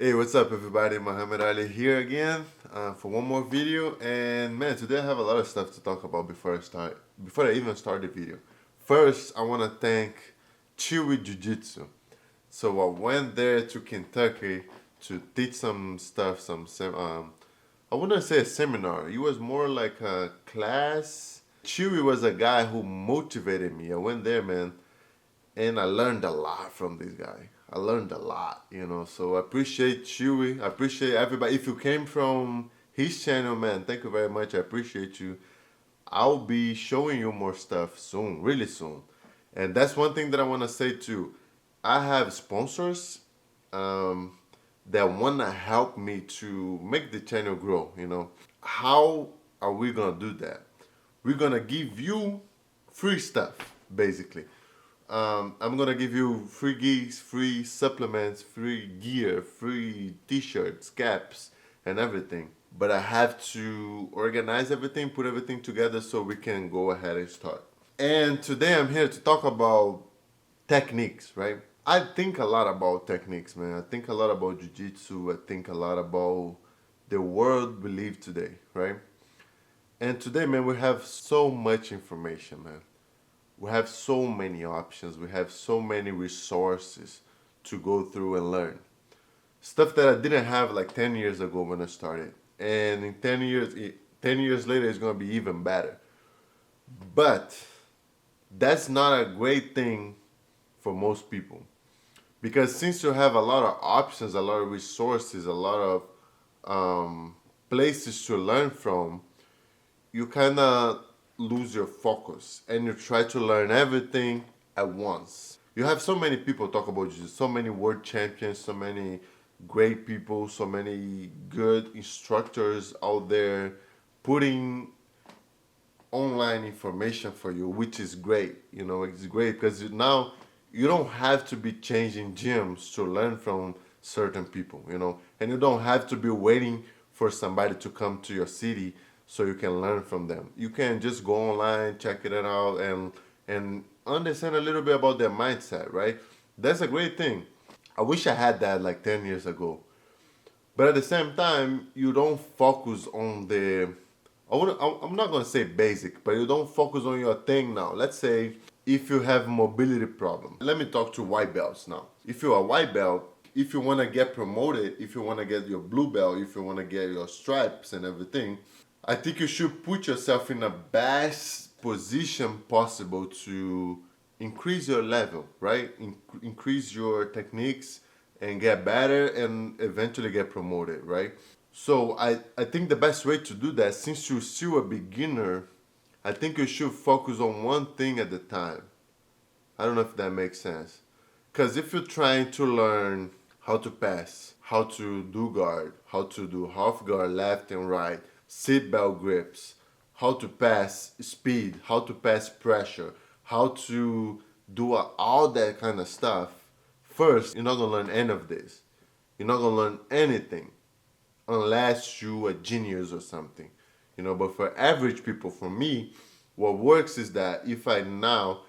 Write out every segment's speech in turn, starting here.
Hey, what's up everybody? Muhammad Ali here again for one more video. And man, today I have a lot of stuff to talk about before I even start the video. First, I want to thank Chewy Jiu-Jitsu. So I went there to Kentucky to teach some stuff, I wouldn't say a seminar. It was more like a class. Chewy was a guy who motivated me. I went there, man, and I learned a lot from this guy. I learned a lot. So I appreciate Chewy. I appreciate everybody. If you came from his channel, man, thank you very much. I appreciate you. I'll be showing you more stuff soon, really soon. And that's one thing that I want to say too. I have sponsors um, that want to help me to make the channel grow. How are we going to do that? We're going to give you free stuff, basically. I'm gonna give you free gigs, free supplements, free gear, free t-shirts, caps, and everything. But I have to organize everything, put everything together so we can go ahead and start. And today I'm here to talk about techniques, right? I think a lot about techniques, man. I think a lot about jiu-jitsu. I think a lot about the world we live today, right? And today, man, we have so much information, man. We have so many options. We have so many resources to go through and learn. Stuff that I didn't have like 10 years ago when I started. And in 10 years later, it's going to be even better. But that's not a great thing for most people. Because since you have a lot of options, a lot of resources, a lot of places to learn from, you kind of lose your focus and you try to learn everything at once. You have so many people talk about jiu-jitsu, so many world champions, so many great people, so many good instructors out there putting online information for you, which is great. It's great because now you don't have to be changing gyms to learn from certain people, and you don't have to be waiting for somebody to come to your city so you can learn from them. You can just go online, check it out, and understand a little bit about their mindset, right? That's a great thing. I wish I had that like 10 years ago. But at the same time, you don't focus on I'm not going to say basic, but you don't focus on your thing now. Let's say if you have mobility problem. Let me talk to white belts now. If you're a white belt, if you want to get promoted, if you want to get your blue belt, if you want to get your stripes and everything, I think you should put yourself in the best position possible to increase your level, right? Increase your techniques and get better and eventually get promoted, right? So I think the best way to do that, since you're still a beginner, I think you should focus on one thing at a time. I don't know if that makes sense. Because if you're trying to learn how to pass, how to do guard, how to do half guard left and right, seatbelt grips, how to pass speed, how to pass pressure, how to do all that kind of stuff, first, you're not going to learn any of this. You're not going to learn anything unless you're a genius or something. But for average people, for me, what works is that if I now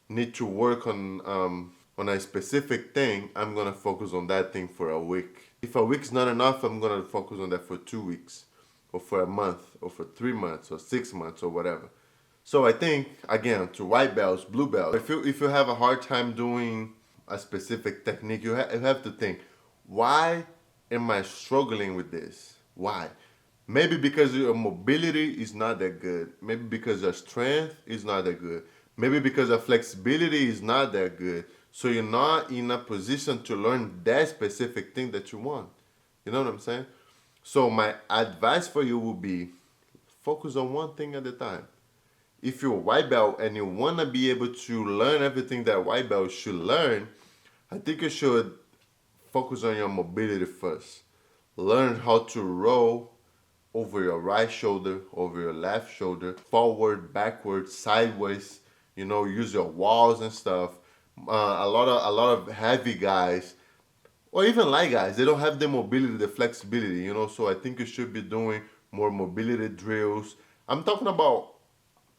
need to work on a specific thing, I'm going to focus on that thing for a week. If a week's not enough, I'm going to focus on that for 2 weeks, or for a month, or for 3 months, or 6 months, or whatever. So I think, again, to white belts, blue belts, if you have a hard time doing a specific technique, you have to think, why am I struggling with this? Why? Maybe because your mobility is not that good. Maybe because your strength is not that good. Maybe because your flexibility is not that good. So you're not in a position to learn that specific thing that you want. You know what I'm saying? So my advice for you would be focus on one thing at a time. If you're a white belt and you want to be able to learn everything that white belt should learn, I think you should focus on your mobility first. Learn how to roll over your right shoulder, over your left shoulder, forward, backward, sideways. Use your walls and stuff. A lot of heavy guys, or even light guys, they don't have the mobility, the flexibility. So I think you should be doing more mobility drills. I'm talking about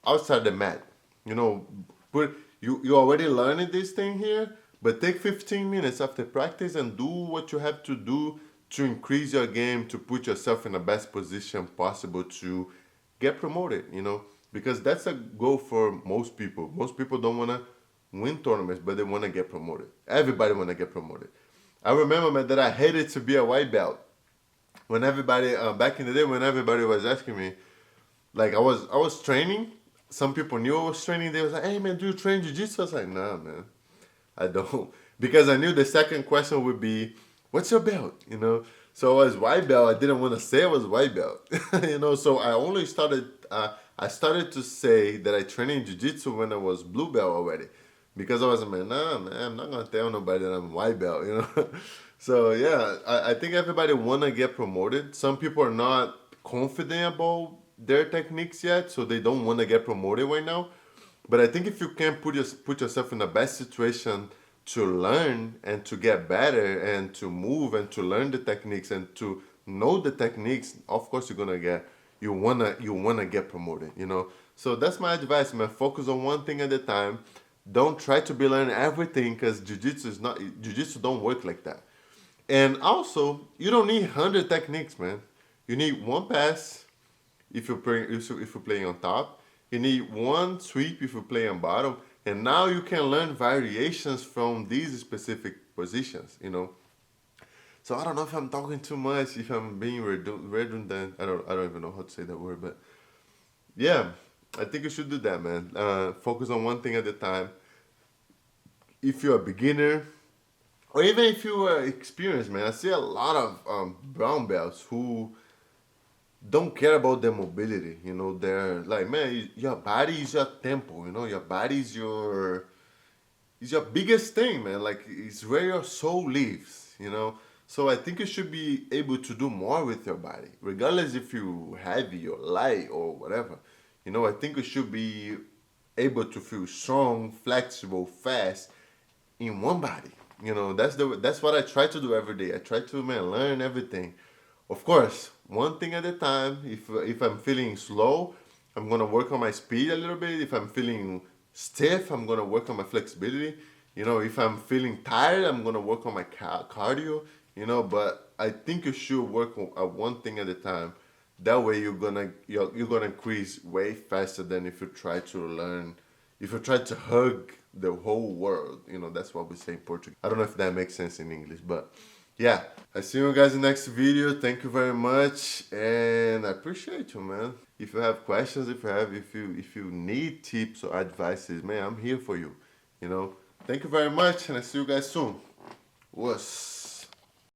outside the mat. You already learning this thing here, but take 15 minutes after practice and do what you have to do to increase your game, to put yourself in the best position possible to get promoted, because that's a goal for most people. Most people don't want to win tournaments, but they want to get promoted. Everybody want to get promoted. I remember, man, that I hated to be a white belt. When everybody, back in the day, when everybody was asking me, like I was training, some people knew I was training. They was like, "Hey, man, do you train jiu-jitsu?" I was like, "Nah, man, I don't," because I knew the second question would be, "What's your belt?" So I was white belt. I didn't want to say I was white belt. So I only started. I started to say that I trained in jiu-jitsu when I was blue belt already, because I was like, "Nah, man, I'm not gonna tell nobody that I'm white belt." So yeah, I think everybody wanna get promoted. Some people are not confident about their techniques yet, so they don't want to get promoted right now. But I think if you can put yourself in the best situation to learn and to get better and to move and to learn the techniques and to know the techniques, of course you wanna get promoted. So that's my advice, man. Focus on one thing at a time. Don't try to be learning everything, because jiu-jitsu don't work like that. And also, you don't need 100 techniques, man. You need one pass if you're playing on top. You need one sweep if you play on bottom. And now you can learn variations from these specific positions. So I don't know if I'm talking too much, if I'm being redundant. I don't even know how to say that word, but yeah, I think you should do that, man. Focus on one thing at a time. If you're a beginner, or even if you are experienced, man, I see a lot of brown belts who don't care about their mobility. They're like, man, your body is your temple. Your body is your biggest thing, man. Like, it's where your soul lives. So I think you should be able to do more with your body, regardless if you heavy or light or whatever. I think you should be able to feel strong, flexible, fast in one body. That's what I try to do every day. I try to, man, learn everything. Of course, one thing at a time. If I'm feeling slow, I'm gonna work on my speed a little bit. If I'm feeling stiff, I'm gonna work on my flexibility. If I'm feeling tired, I'm gonna work on my cardio. But I think you should work on one thing at a time. That way, you're gonna increase way faster than if you try to learn. If you try to hug the whole world. That's what we say in Portuguese. I don't know if that makes sense in English, but yeah. I see you guys in the next video. Thank you very much, and I appreciate you, man. If you have questions, if you need tips or advices, man, I'm here for you. Thank you very much, and I see you guys soon. Was.